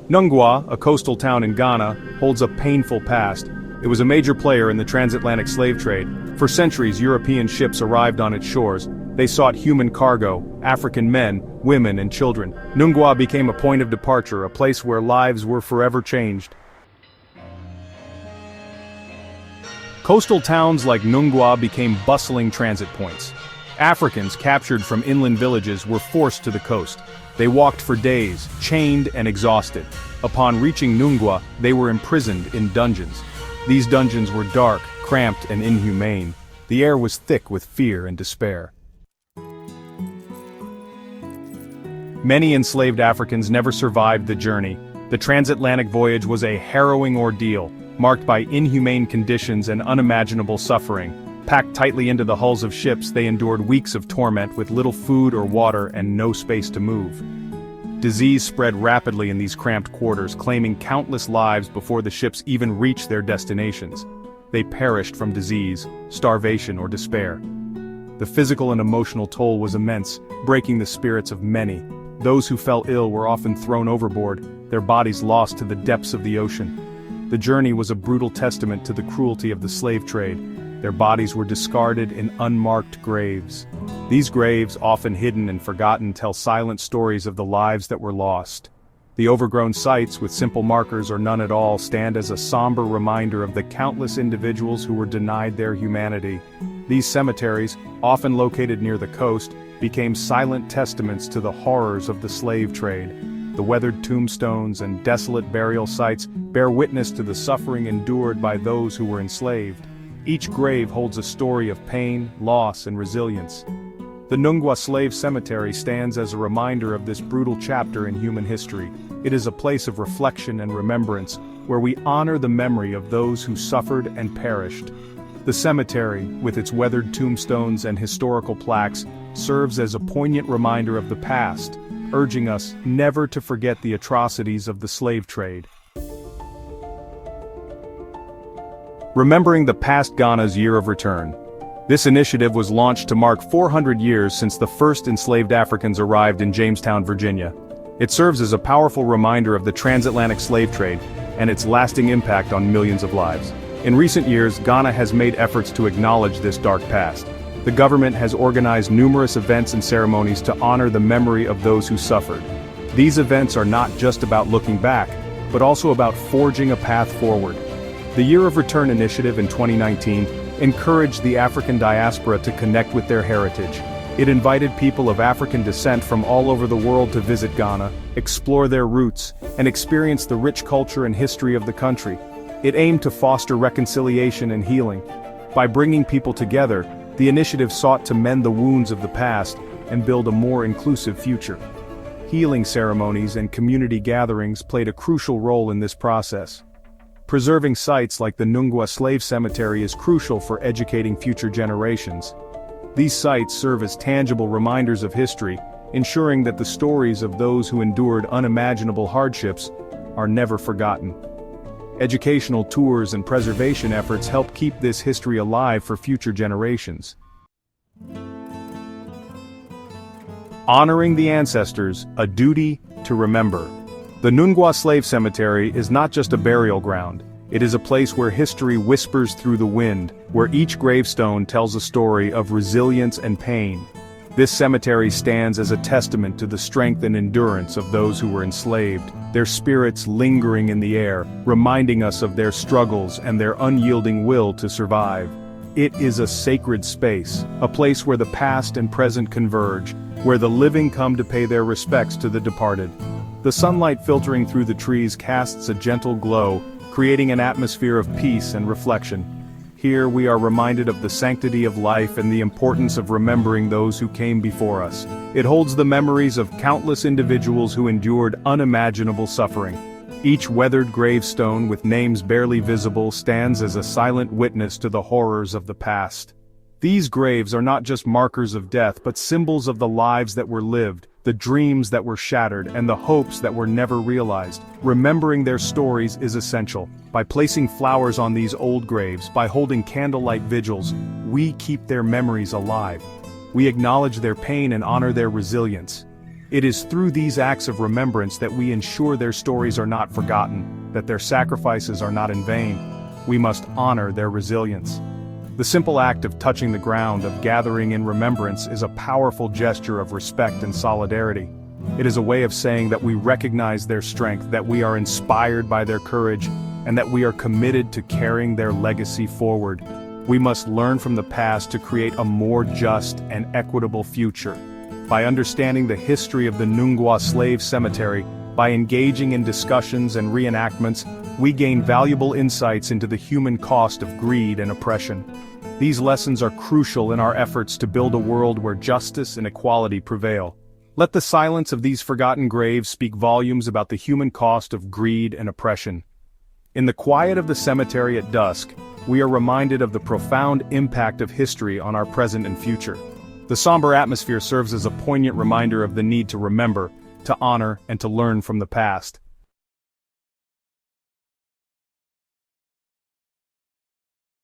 Nungua, a coastal town in Ghana, holds a painful past. It was a major player in the transatlantic slave trade. For centuries, European ships arrived on its shores. They sought human cargo, African men, women, and children. Nungua became a point of departure, a place where lives were forever changed. Coastal towns like Nungua became bustling transit points. Africans captured from inland villages were forced to the coast. They walked for days, chained and exhausted. Upon reaching Nungua, they were imprisoned in dungeons. These dungeons were dark, cramped, and inhumane. The air was thick with fear and despair. Many enslaved Africans never survived the journey. The transatlantic voyage was a harrowing ordeal, marked by inhumane conditions and unimaginable suffering. Packed tightly into the hulls of ships, they endured weeks of torment with little food or water and no space to move. Disease spread rapidly in these cramped quarters, claiming countless lives before the ships even reached their destinations. They perished from disease, starvation, or despair. The physical and emotional toll was immense, breaking the spirits of many. Those who fell ill were often thrown overboard, their bodies lost to the depths of the ocean. The journey was a brutal testament to the cruelty of the slave trade. Their bodies were discarded in unmarked graves. These graves, often hidden and forgotten, tell silent stories of the lives that were lost. The overgrown sites, with simple markers or none at all, stand as a somber reminder of the countless individuals who were denied their humanity. These cemeteries, often located near the coast, became silent testaments to the horrors of the slave trade. The weathered tombstones and desolate burial sites bear witness to the suffering endured by those who were enslaved. Each grave holds a story of pain, loss, and resilience. The Nungua Slave Cemetery stands as a reminder of this brutal chapter in human history. It is a place of reflection and remembrance, where we honor the memory of those who suffered and perished. The cemetery, with its weathered tombstones and historical plaques, serves as a poignant reminder of the past, urging us never to forget the atrocities of the slave trade. Remembering the past Ghana's Year of Return. This initiative was launched to mark 400 years since the first enslaved Africans arrived in Jamestown, Virginia. It serves as a powerful reminder of the transatlantic slave trade and its lasting impact on millions of lives. In recent years, Ghana has made efforts to acknowledge this dark past. The government has organized numerous events and ceremonies to honor the memory of those who suffered. These events are not just about looking back, but also about forging a path forward. The Year of Return initiative in 2019 encouraged the African diaspora to connect with their heritage. It invited people of African descent from all over the world to visit Ghana, explore their roots, and experience the rich culture and history of the country. It aimed to foster reconciliation and healing. By bringing people together, the initiative sought to mend the wounds of the past and build a more inclusive future. Healing ceremonies and community gatherings played a crucial role in this process. Preserving sites like the Nungua Slave Cemetery is crucial for educating future generations. These sites serve as tangible reminders of history, ensuring that the stories of those who endured unimaginable hardships are never forgotten. Educational tours and preservation efforts help keep this history alive for future generations. Honoring the ancestors, a duty to remember. The Nungua Slave Cemetery is not just a burial ground. It is a place where history whispers through the wind, where each gravestone tells a story of resilience and pain. This cemetery stands as a testament to the strength and endurance of those who were enslaved, their spirits lingering in the air, reminding us of their struggles and their unyielding will to survive. It is a sacred space, a place where the past and present converge, where the living come to pay their respects to the departed. The sunlight filtering through the trees casts a gentle glow, creating an atmosphere of peace and reflection. Here we are reminded of the sanctity of life and the importance of remembering those who came before us. It holds the memories of countless individuals who endured unimaginable suffering. Each weathered gravestone with names barely visible stands as a silent witness to the horrors of the past. These graves are not just markers of death but symbols of the lives that were lived, the dreams that were shattered, and the hopes that were never realized. Remembering their stories is essential. By placing flowers on these old graves, by holding candlelight vigils, we keep their memories alive. We acknowledge their pain and honor their resilience. It is through these acts of remembrance that we ensure their stories are not forgotten, that their sacrifices are not in vain. We must honor their resilience. The simple act of touching the ground, of gathering in remembrance, is a powerful gesture of respect and solidarity. It is a way of saying that we recognize their strength, that we are inspired by their courage, and that we are committed to carrying their legacy forward. We must learn from the past to create a more just and equitable future. By understanding the history of the Nungua Slave Cemetery, by engaging in discussions and reenactments, we gain valuable insights into the human cost of greed and oppression. These lessons are crucial in our efforts to build a world where justice and equality prevail. Let the silence of these forgotten graves speak volumes about the human cost of greed and oppression. In the quiet of the cemetery at dusk, we are reminded of the profound impact of history on our present and future. The somber atmosphere serves as a poignant reminder of the need to remember, to honor, and to learn from the past.